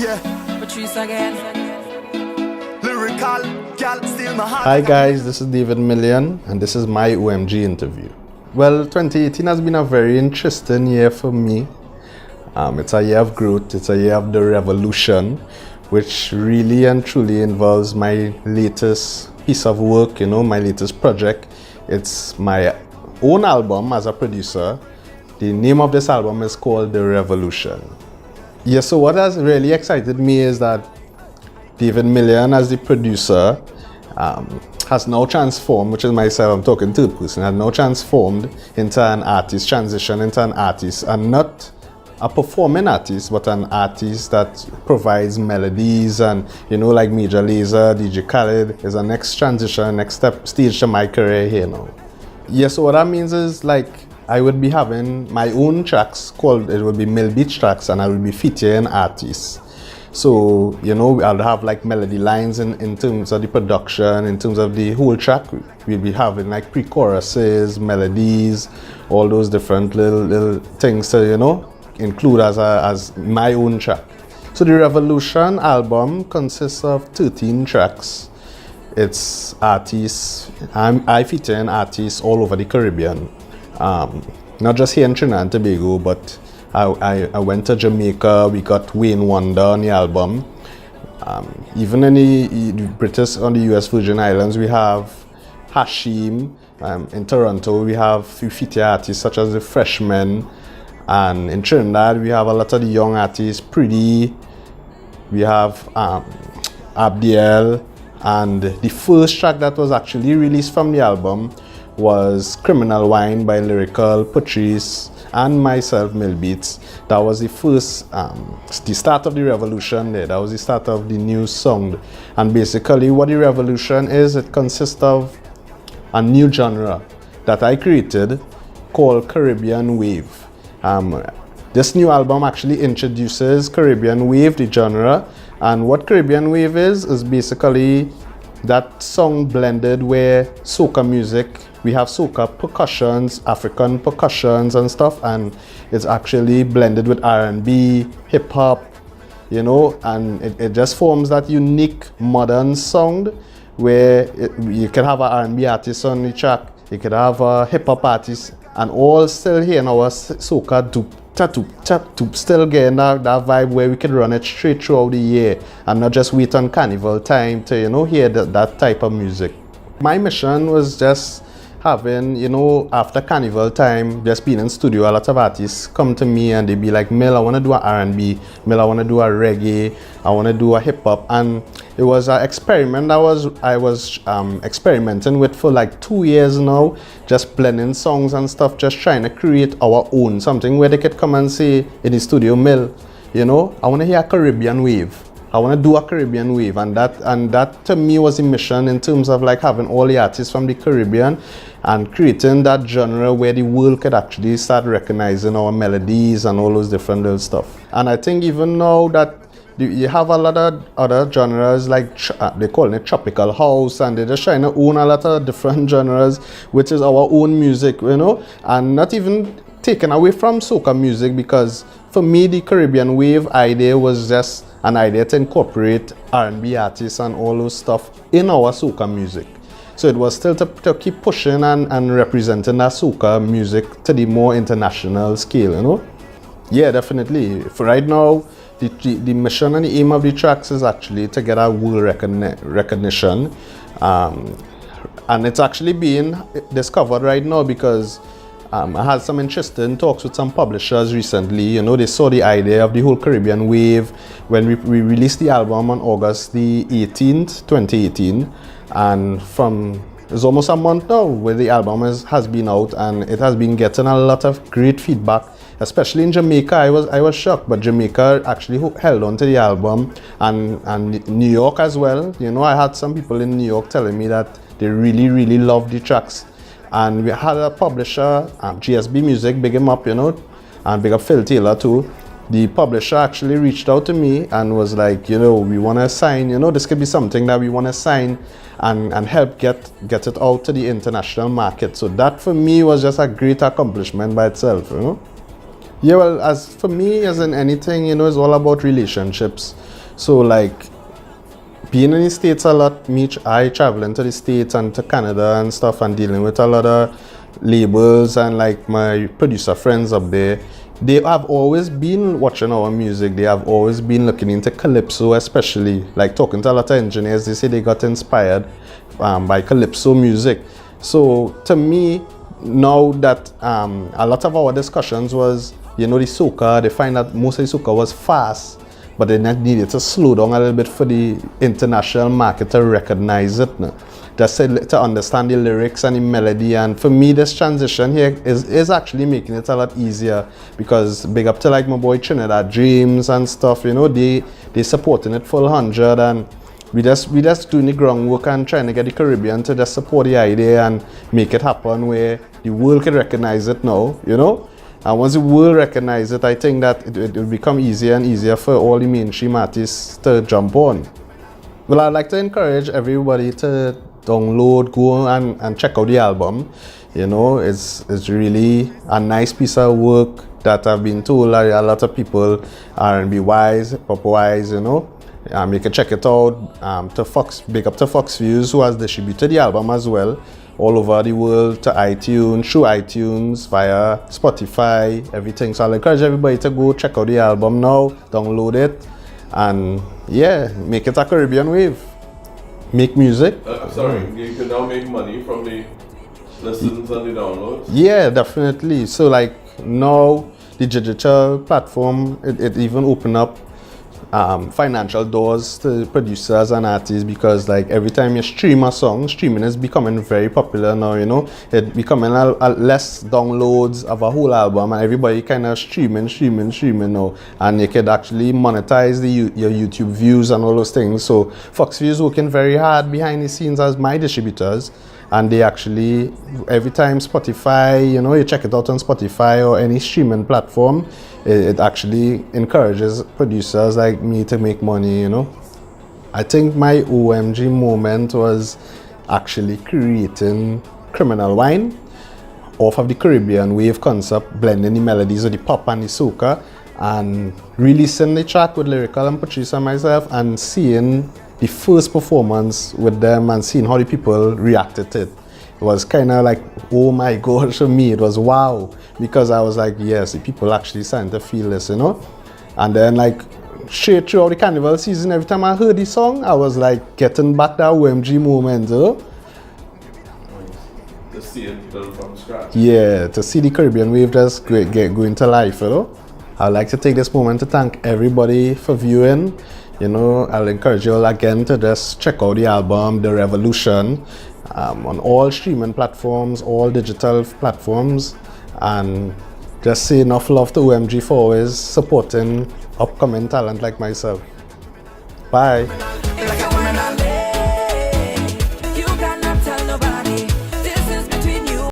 Patrice again. Lyrical, gal, still my heart. Hi guys, this is David Millien and this is my OMG interview. Well, 2018 has been a very interesting year for me. It's a year of growth, it's a year of the revolution, which really and truly involves my latest piece of work, my latest project. It's my own album as a producer. The name of this album is called The Revolution. Yeah, so what has really excited me is that David Millien, as the producer, has now transformed, which is myself, I'm talking third person, has now transformed into an artist, transition into an artist, and not a performing artist, but an artist that provides melodies and, like Major Lazer, DJ Khaled, is a next transition, next stage to my career here now. Yeah, so what that means is I would be having my own tracks it would be Millbeatz tracks, and I will be featuring artists. So, I'll have melody lines in terms of the production, in terms of the whole track. We'll be having pre-choruses, melodies, all those different little things to, include as my own track. So the Revolution album consists of 13 tracks. It's artists, I feature in artists all over the Caribbean. Not just here in Trinidad and Tobago, but I went to Jamaica. We got Wayne Wonder on the album. Even in the British, on the US Virgin Islands, we have Hashim. In Toronto, we have few feature artists such as the Freshmen. And in Trinidad, we have a lot of the young artists, Pretty. We have Abdiel. And the first track that was actually released from the album was Criminal Wine by Lyrical, Patrice, and myself, Millbeatz. That was the first, the start of the revolution there. That was the start of the new sound. And basically what the revolution is, it consists of a new genre that I created called Caribbean Wave. This new album actually introduces Caribbean Wave, the genre. And what Caribbean Wave is basically that song blended where soca music, we have soca percussions, African percussions and stuff, and it's actually blended with R&B, hip hop, and it just forms that unique modern sound where you can have an R&B artist on the track, you could have a hip hop artist, and all still here in our soca doop, tap, still getting that vibe where we can run it straight throughout the year and not just wait on carnival time to, hear that type of music. My mission was just having, after carnival time, just being in studio, a lot of artists come to me and they be like, Mill, I want to do an R&B, Mill, I want to do a reggae, I want to do a hip hop. And it was an experiment I was experimenting with for 2 years now, just blending songs and stuff, just trying to create our own, something where they could come and say in the studio, Mill, I want to hear a Caribbean wave. I want to do a Caribbean wave, and that to me was a mission in terms of having all the artists from the Caribbean and creating that genre where the world could actually start recognizing our melodies and all those different little stuff. And I think even now that you have a lot of other genres they call it tropical house, and they're just trying to own a lot of different genres, which is our own music, and not even taken away from soca music, because for me the Caribbean wave idea was just an idea to incorporate R&B artists and all those stuff in our soca music. So it was still to keep pushing and representing that soca music to the more international scale, Yeah, definitely. For right now, the mission and the aim of the tracks is actually to get a world recognition. And it's actually being discovered right now because I had some interesting talks with some publishers recently. They saw the idea of the whole Caribbean wave when we released the album on August the 18th, 2018. And it's almost a month now where the album has been out, and it has been getting a lot of great feedback, especially in Jamaica. I was shocked, but Jamaica actually held on to the album, and New York as well. I had some people in New York telling me that they really, really loved the tracks. And we had a publisher, GSB Music, big him up, and big up Phil Taylor too. The publisher actually reached out to me and was like, we want to sign, this could be something that we want to sign and help get it out to the international market. So that for me was just a great accomplishment by itself, Yeah, well, as for me, as in anything, it's all about relationships. So, like, being in the States a lot, I traveling to the States and to Canada and stuff and dealing with a lot of labels and like my producer friends up there. They have always been watching our music. They have always been looking into Calypso, especially. Like talking to a lot of engineers, they say they got inspired by Calypso music. So to me, now that a lot of our discussions was, the soca, they find that most of the soca was fast, but they needed to slow down a little bit for the international market to recognize it. No? Just to understand the lyrics and the melody. And for me, this transition here is actually making it a lot easier, because big up to like my boy Trinidad Dreams and stuff, they supporting it full 100, and we just doing the groundwork and trying to get the Caribbean to just support the idea and make it happen where the world can recognize it now, And once the world recognize it, I think that it will become easier and easier for all the mainstream artists to jump on. Well, I'd like to encourage everybody to download, go and check out the album. It's really a nice piece of work that I've been told a lot of people, R&B wise, pop wise, you can check it out. To Fox, big up to Fox Views, who has distributed the album as well, all over the world, to iTunes, through iTunes, via Spotify, everything. So I'll encourage everybody to go check out the album now, download it, and yeah, make it a Caribbean wave. Make music. You can now make money from the listens and the downloads? Yeah, definitely. So like now, the digital platform, it even opened up financial doors to producers and artists, because like every time you stream a song, streaming is becoming very popular now, it becoming a less downloads of a whole album, and everybody kind of streaming now, and you could actually monetize your YouTube views and all those things. So Fox Views working very hard behind the scenes as my distributors, and they actually, every time Spotify, you check it out on Spotify or any streaming platform, it actually encourages producers like me to make money, I think my OMG moment was actually creating Criminal Wine off of the Caribbean wave concept, blending the melodies of the pop and the soca, and releasing the track with Lyrical and Patrice and myself, and seeing the first performance with them and seeing how the people reacted to it. It was kind of like, oh my gosh, for me, it was wow. Because I was like, yes, the people actually starting to feel this, And then like, straight throughout the carnival season, every time I heard the song, I was like getting back that OMG moment, To see it built from scratch. Yeah, to see the Caribbean wave just going to life, I'd like to take this moment to thank everybody for viewing. I'll encourage you all again to just check out the album, The Revolution, on all streaming platforms, all digital platforms, and just say enough love to OMG for always supporting upcoming talent like myself. Bye.